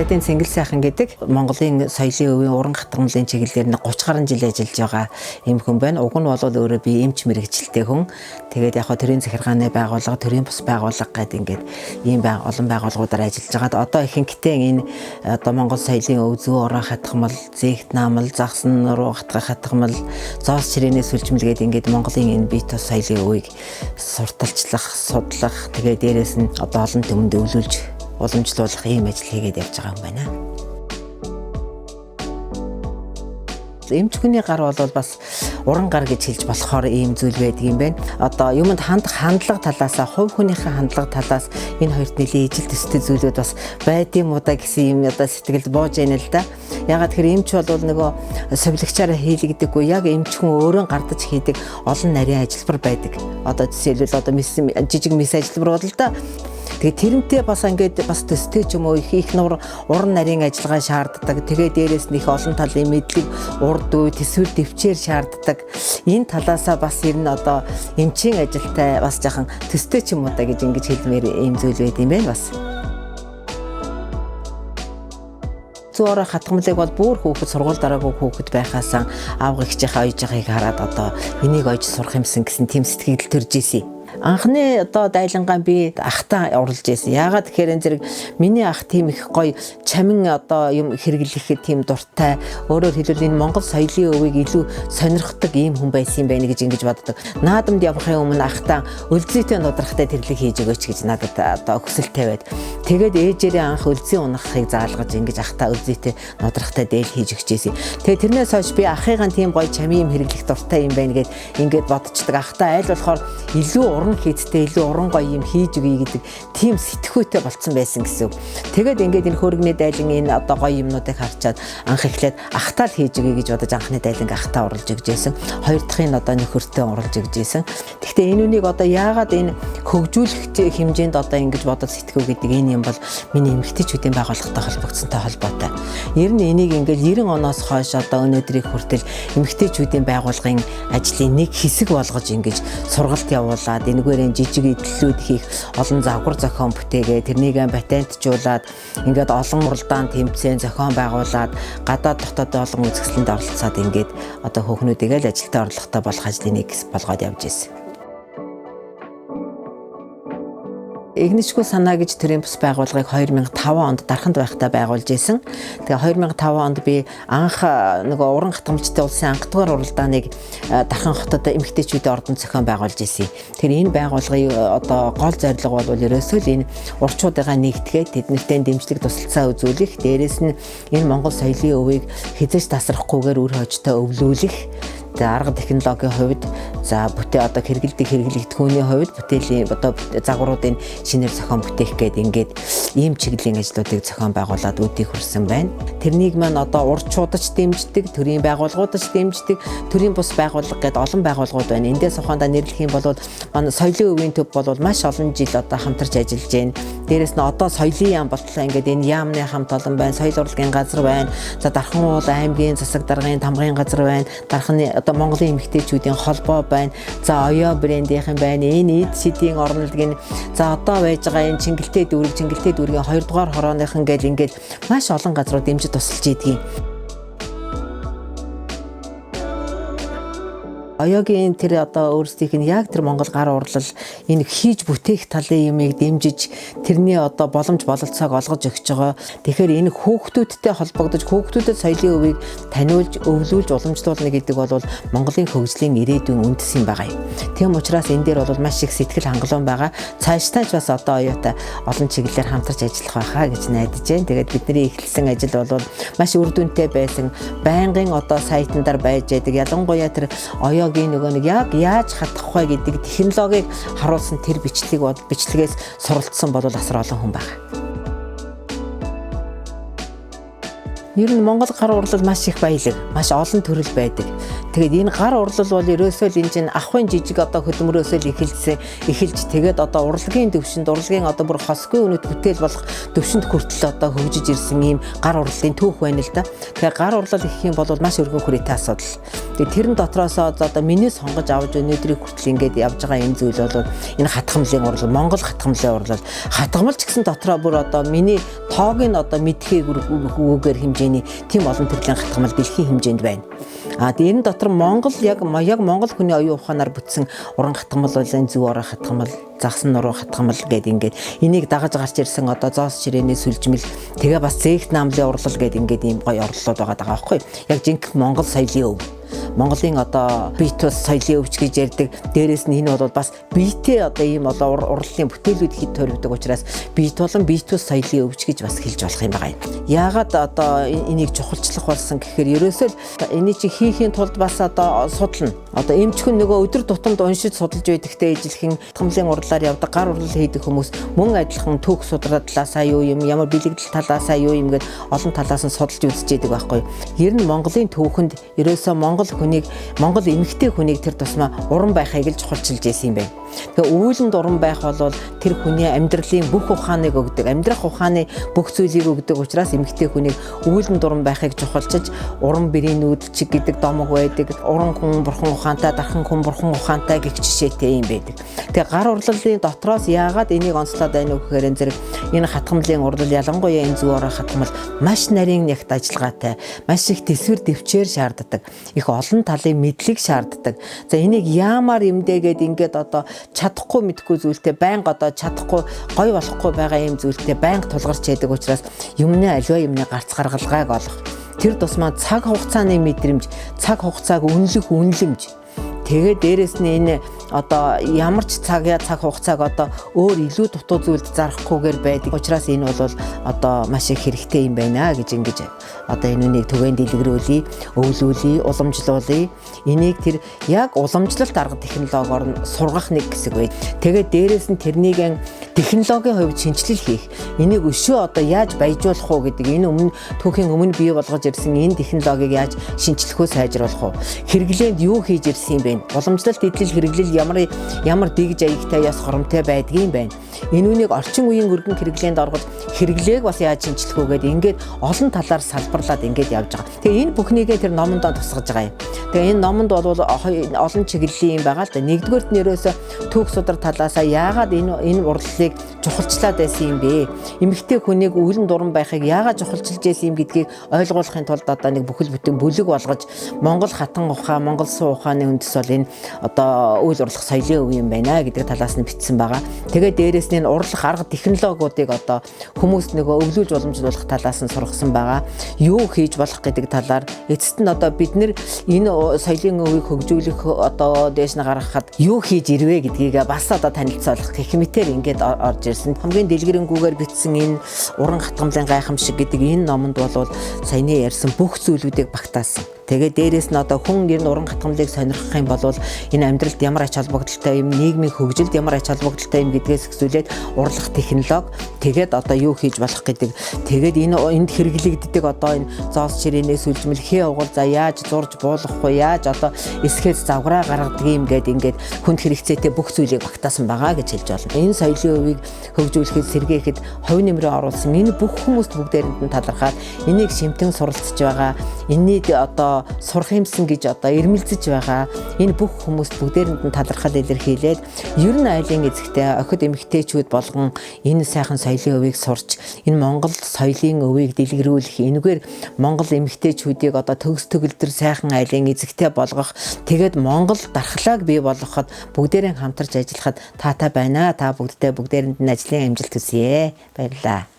Ачлаадын Цэнгэл сайхан гэдэг Монголын соёлын өвийн уран хатгамлын чиглэлээр 30 гаруй жил ажиллаж байгаа юм хүн байна. Уг нь бол өөрөө би эмч мэрэгчлээ хүн. Тэгээд яг төрийн захиргааны байгууллага, төрийн бус байгууллага гэдэг ингээд ийм олон байгууллагуудаар ажиллаж байгаа. Одоо ихэнхдээ энэ одоо Монгол соёлын өв зүй уран хатгамал, зэгт наамал, загсан руу хатгамал, зоос чирээний сүлжмэл гэдэг ингээд Монголын энэ бие тус соёлын өвийг сурталчлах, судлах, тэгээд дээрэс нь одоо олон түмэнд өвлүүлж уламжлуулах ийм ажил хийгээд явж байгаа юм байна. Эмч хүний гар бол бас уран гар гэж хэлж болохоор ийм зүйл байдаг юм байна. Одоо юмд хандлага талаас, хувь хүнийхээ хандлага талаас энэ хоёрт нэлийн ижил төстэй зүйлүүд бас байд юм уу да гэсэн юм одоо сэтгэлд бууж яана л да. Ягаад тэгэхээр эмч бол нөгөө совилогчаараа хийлэгдэггүй, яг эмч хүн өөрөө гардаж хийдэг олон нарийн ажилбар байдаг. Одоо жишээлбэл одоо жижиг мис ажилбар бол да. Тэгээ тэрнтэй бас ингээд бас төстэй ч юм уу их нур уран нарийн ажиллагаа шаарддаг. Тэгээ дээрээс нь их олон талын мэдлэг, урд үе, төсвөр төвчээр шаарддаг. Энэ талаасаа бас ер нь одоо эмчийн ажилтай бас жахан төстэй ч юм уу да гэж ингэж хэлмээр ийм зүйл байд юм байна бас. Зөөрө хатгамлыг бол бүр хүүхэд сургууль дараагүй хүүхэд байхаасаа аав эгчийнхээ ойж байгааг хараад одоо энийг ойж сурах юмсан гэсэн тийм сэтгэл төрж ийсэн. Анхны одоо дайлангаа би ахтаа уралж байсан. Яагаад тэгэхээр энэ зэрэг миний ах тийм их гоё чамин одоо юм хэрэглэхэд тийм дуртай. Өөрөөр хэлбэл энэ Монгол соёлын өвийг илүү сонирхдаг ийм хүн байсан юм байна гэж ингэж боддог. Наадамд явахын өмнө ахтаа өлзийтэй нудрахтай тэрлэг хийж өгөөч гэж надад одоо хүсэлтэй байд. Тэгээд ээжээрээ анх өлзий унахыг заалгаж ингэж ахтаа өлзийтэй нудрахтай дээл хийж өгчээсэн. Тэгээд тэрнээс хойш би ахыгаа тийм гоё чамин юм хэрэглэх дуртай юм байна гэд ингэж бодчихдаг. Ахтаа аль болохоор илүү уран хийдтэй илүү уран гоё юм хийж өгье гэдэг тийм сэтгхүйтэй болцсон байсан гэсэн үг. Тэгээд ингээд энэ хөргөний дайлан энэ одоо гоё юмнуудыг харчаад анх эхлээд ахтаа л хийж өгье гэж бодож анхны дайланг ахтаа оруулж өгч байсан. Хоёр дахын одоо нөхөртөө оруулж өгч байсан. Гэхдээ энэ үнийг одоо яагаад энэ хөгжүүлэх хэмжээнд одоо ингэж бодож сэтгүү гэдэг энэ юм бол миний эмэгтэйчүүдийн байгууллагатай холбогдсонтой холбоотой. Ер нь энийг ингээд 90 оноос хойш одоо өнөөдрийг хүртэл эмэгтэйчүүдийн байгууллагын ажлын нэг хэсэг болгож ингэж сургалт явуулаад энэгээр жижиг эдлэлүүд хийх олон завхар зохион бүтээгээ тэрнийг патентжуулаад ингээд олон уралдаан тэмцээн зохион байгуулад гадаад дотоод олон үзэсгэлэнд оролцоод ингээд одоо хүүхнүүдийг л ажилтаа орлоготой болох ажлын нэг хэсэг болгоод явж ирсэн. Игнишгүй санаа гэж төрийн бус байгууллагыг 2005 онд Дарханд байхдаа байгуулж ирсэн. Тэгээ 2005 онд би анх нөгөө уран хатгамжтай улсын анх дугаар уралдааныг Дархан хотод эмэгтэйчүүдийн ордон зохион байгуулж ирсэн. Тэгэхээр энэ байгууллагын одоо гол зорилго бол ерөөсөө л энэ урчуудаа нэгтгээд тэднэртэй дэмжлэг тусалцаа үзүүлэх, дээрэс нь энэ Монгол соёлын өвийг хязгаарч тасрахгүйгээр үр хойчтой өвлүүлэх. Арга технологийн хувьд за одоо хэрэглэгдэхүүний хувьд бүтээлийн одоо загваруудын шинээр зохион бүтээх гээд ингээд ийм чиглэлийн ажлуудыг зохион байгуулад үүдийг хүрсэн байна. Тэрнийг маань одоо урдчуудаж дэмждэг, төрийн байгууллагуудаж дэмждэг, төрийн бус байгууллага гээд олон байгууллагууд байна. Эндээс ухаандаа нэрлэх юм бол манай соёлын өвийн төв бол маш олон жил одоо хамтарч ажиллаж байна. Дээрээс нь одоо соёлын яам болтлоо ингээд энэ яамны хамт олон байна, соёл урлагийн газар байна. За Дархан уул аймгийн засаг даргын тамгын газар байна. Дарханы одоо Монголын эмэгтэйчүүдийн холбоо байна. За оёо брендийнхэн байна. Энэ эд сэдийн орнолгийн за одоо байж байгаа энэ Чингэлтэй дүүргийн 2 дугаар хорооныхан гэл ингээд маш олон газрууд дэмжиж тусалж идэгий. Оёогийн тэр одоо өөрсдийнх нь яг тэр Монгол гар урлал энэ хийж бүтээх талын юмыг дэмжиж тэрний одоо боломж бололцоог олгож өгч байгаа. Тэгэхээр энэ хүүхдүүдтэй холбогдож хүүхдүүдэд соёлын өвийг таниулж, өвлүүлж, уламжлуулна гэдэг бол Монголын хөгжлийн ирээдүйн үндэс юм байгаа юм. Тийм учраас энэ дээр бол маш их сэтгэл хангалуун байгаа. Цаашдаа ч бас одоо оёотой олон чиглэлээр хамтарч ажиллах байхаа гэж найдаж байна. Тэгээд бидний эхэлсэн ажил бол маш үр дүнтэй байсан. Байнгын одоо сайтандар байж байдаг. Ялангуяа тэр оёо нөгөө нэг яг яаж хатах вэ гэдэг технологиг харуулсан тэр бичлэгээс суралцсан бол асар олон хүн байна. Ер нь Монгол гар урлал маш их баялаг, маш олон төрөл байдаг. Тэгээд энэ гар урлал бол ерөөсөө л энэ чинь ахын жижиг одоо хөдөлмөрөөсөө л эхэлж тэгээд одоо урлагийн төвшөнд урлагийн одоо бүр хосгүй өнөд бүтээл болох төвшөнд хүртэл одоо хөгжиж ирсэн ийм гар урлалын түүх байна л да. Тэгэхээр гар урлал гэх юм бол маш өргөн хүрээтэй асуудал. Тэгээд тэрэн дотроос одоо миний сонгож авч өнөөдрийг хүртэл ингээд явж байгаа энэ зүйл бол энэ хатгамлын урлал, Монгол хатгамлын урлал. Хатгамлч гэсэн дотроо бүр одоо миний тоог нь одоо мэдхээгээр хэмжээний тийм олон төрлийн хатгамал дэлхийн хэмжээнд байна. Энэ дотор Монгол яг Монгол хүний оюун ухаанаар бүтсэн уран хатгамал бол энэ зөв орон хатгамал, загсан нуруу хатгамал гэдэг ингээд энийг дагаж гарч ирсэн одоо зоос ширээний сүлжмэл тэгээ бас зээгт наамлын урлал гэдэг ингээд ийм гоё орлолууд байгаа байхгүй. Яг жинхэнэ Монгол соёлын өв. Монголын одоо бит ус соёлын өвч гэж ярьдаг. Дээрээс нь энэ бол бас биетэй одоо ийм одоо урлалын бүтээлүүд хэд төрөвдөг учраас бит болон бит ус соёлын өвч гэж бас хэлж болох юм байна. Яагаад одоо энийг чухалчлах болсон гэхээр ерөөсөө энийг чи хийхийн тулд бас одоо судална. Одоо эмчхэн нөгөө өдөр тутамд уншиж судалж байдагтай ижилхэн хатгамлын урлалаар явдаг гар урлал хийдэг хүмүүс мөн адилхан түүх судрал талаасаа юу юм, ямар бэлэгдэл талаасаа юу юм гээд олон талаас нь судалж үзэж байдаг байхгүй. Ер нь Монголын түүхэнд ерөөсөө Монгол эмэгтэй хүнийг тэр тусмаа уран байхыг л чухалчилж байсан юм байна. Тэгээ үүлэнд уран байх бол тэр хүний амьдралын бүх ухааныг өгдөг, амьдрах ухааны бүх зүйлийг өгдөг учраас эмэгтэй хүнийг үүлэнд уран байхыг чухалчилж уран бэрийн нүүдэлчиг гэдэг домог байдаг. Уран хүн бурхан ухаантай, дархан хүн бурхан ухаантай гэх жишээтэй юм байдаг. Тэгээ гар урлалын дотроос яагаад энийг онцлоод байна вэ гэхээр зэрэг энэ хатгамлын урлал ялангуяа энэ зүү орон хатгамал маш нарийн нягт ажиллагаатай, маш их төсвөр дэвчээр шаарддаг. Их олон талын мэдлэг шаарддаг. За энийг яамаар юмдээгээд ингээд одоо чадахгүй мэдгүй зүйлтэй байнга одоо чадахгүй гой болохгүй байгаа юм зүйлтэй байнга тулгарч яадаг учраас юмны аливаа юмны гарц гаргалгааг олох. Тэр тусмаа цаг хугацааны мэдрэмж, цаг хугацааг үнэлэмж. Тэгээд дээрэс нь энэ одоо ямар ч цаг хугацааг одоо өөр илүү дутуу зүйлд зарахгүйгээр байдаг. Учираас энэ бол одоо маш их хэрэгтэй юм байна гэж ингэж одоо энэ үнийг түгээн дэлгэрүүлье, өвлүүлье, уламжлуулъя. Энийг тэр яг уламжлалт арга технологиор нь сургах нэг хэсэг бай. Тэгээд дээрэс нь тэрнийг технологийн хувьд шинжилэл хийх. Энийг өшөө одоо яаж баяжуулах уу гэдэг энэ түүхийн өмнө бий болгож ирсэн энэ технологиг яаж шинжлэхөө сайжруулах уу? Хэрэглээнд юу хийж ирсэн юм бэ? Уламжлалт эдлэл хэрэглэл ямар дэгж аягтай яс хоромтой байдгийн байна. Энэ үнийг орчин үеийн өргөн хэрэглээнд оргож хэрэглээг бас яаж шинжлэх үү гэдэг ингээд олон талаар салбарлаад ингээд явж байгаа. Тэгээ энэ бүхнийгээ тэр номонд тусгаж байгаа юм. Тэгээ энэ номонд бол олон чиглэлийн юм байгаа л да. Нэгдүгээрт нь ерөөсө түүх судар талаасаа яагаад энэ урлалыг чухалчлаад байсан юм бэ? Эмэгтэй хүнийг үүлэн дуран байхыг яагаад чухалчилж байсан юм гэдгийг ойлгуулахын тулд одоо нэг бүхэл бүтэн бүлэг болгож Монгол хатан ухаан, Монгол суу ухааны үндэс бол энэ одоо үйл урлах соёлын өв юм байна гэдэг талаас нь бичсэн байгаа. Тэгээд дээрэс нь энэ урлах арга технологиудыг одоо хүмүүс нөгөө өвлүүлж уламжлуулах талаас нь сургасан байгаа. Юу хийж болох гэдэг талаар эцэст нь одоо бид нэр энэ соёлын өвийг хөгжүүлэх одоо дээш нь гаргахад юу хийж ирвэ гэдгийг бас одоо танилцуулах гэх мэтээр ингээд орж ирсэн. Хамгийн дэлгэрэнгүйгээр бичсэн энэ уран хатгамлын гайхамшиг гэдэг энэ номонд бол саяны ярьсан бүх зүйлүүдийг багтаасан. Тэгээд дээрэс нь одоо хүн ер нь уран хатгамлыг сонирхох юм бол энэ амьдралд ямар ач холбогдолтой юм, нийгмийн хөгжилд ямар ач холбогдолтой юм гэдгээс эхлүүлээд урлах технологи, тэгээд одоо юу хийж болох гэдэг. Тэгээд энд хэрэглэгддэг одоо энэ зоос ширээнээ сүлжмэл хээ угал за яаж зурж буулгахгүй, яаж одоо эсхээс завгараа гаргадаг юм ингээд хүнд хэрэгцээтэй бүх зүйлийг багтаасан байгаа гэж хэлж байна. Энэ соёлын өвийг хөгжүүлэхэд, сэргээхэд хувь нэмрээ оруулсан энэ бүх хүмүүст бүгдээрэнд нь талархаад энийг шимтэн суралцж байгаа. Энийг одоо сурах юмсан гэж одоо ирмэлзэж байгаа. Энэ бүх хүмүүст бүгдээрэнд нь талархал илэрхийлээд ер нь айлын эзэгтэй охид эмэгтэйчүүд болгон энэ сайхан соёлын өвийг сурч энэ Монгол соёлын өвийг дэлгэрүүлэх, энэгээр Монгол эмэгтэйчүүдийг одоо төгс төгөлдөр сайхан айлын эзэгтэй болгох, тэгээд Монгол дархлааг бий болгоход бүгдээрээ хамтарч ажиллахад таатай байна. Та бүгдээрэнд нь ажлын амжилт хүсье. Баярлалаа.